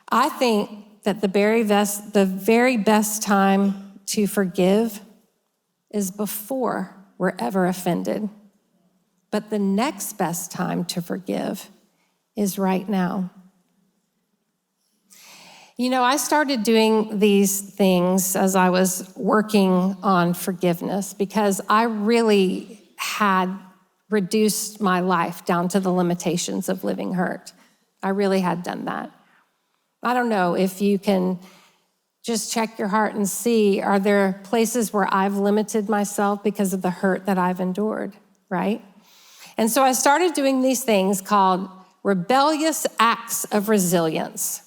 I think that the very best time to forgive is before we're ever offended. But the next best time to forgive is right now. You know, I started doing these things as I was working on forgiveness because I really had reduced my life down to the limitations of living hurt. I really had done that. I don't know if you can just check your heart and see, are there places where I've limited myself because of the hurt that I've endured, right? And so I started doing these things called rebellious acts of resilience.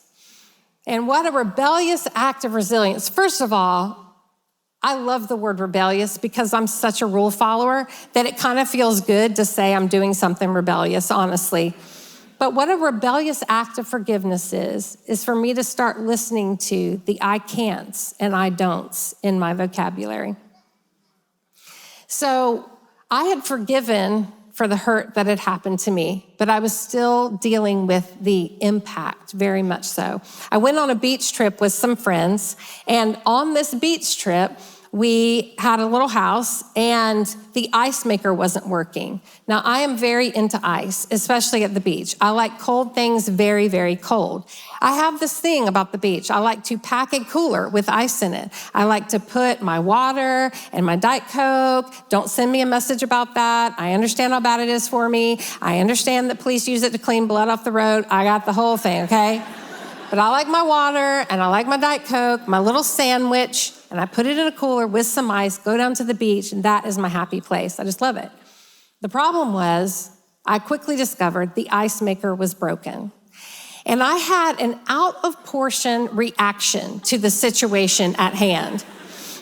And what a rebellious act of resilience. First of all, I love the word rebellious because I'm such a rule follower that it kind of feels good to say I'm doing something rebellious, honestly. But what a rebellious act of forgiveness is for me to start listening to the I can'ts and I don'ts in my vocabulary. So I had forgiven for the hurt that had happened to me, but I was still dealing with the impact, very much so. I went on a beach trip with some friends, and on this beach trip, we had a little house and the ice maker wasn't working. Now, I am very into ice, especially at the beach. I like cold things very, very cold. I have this thing about the beach. I like to pack a cooler with ice in it. I like to put my water and my Diet Coke. Don't send me a message about that. I understand how bad it is for me. I understand that police use it to clean blood off the road. I got the whole thing, okay? But I like my water and I like my Diet Coke, my little sandwich, and I put it in a cooler with some ice, go down to the beach, and that is my happy place. I just love it. The problem was I quickly discovered the ice maker was broken. And I had an out-of-portion reaction to the situation at hand.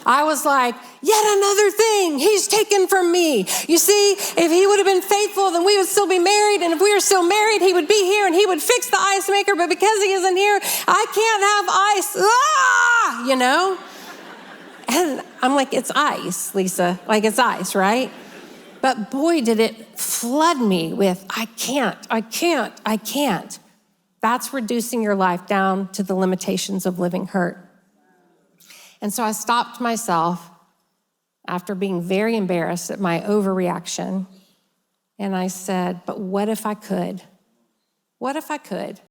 I was like, yet another thing he's taken from me. You see, if he would have been faithful, then we would still be married. And if we were still married, he would be here and he would fix the ice maker. But because he isn't here, I can't have ice. Ah, you know? And I'm like, it's ice, Lisa. Like, it's ice, right? But boy, did it flood me with, I can't. That's reducing your life down to the limitations of living hurt. And so I stopped myself after being very embarrassed at my overreaction. And I said, but what if I could? What if I could?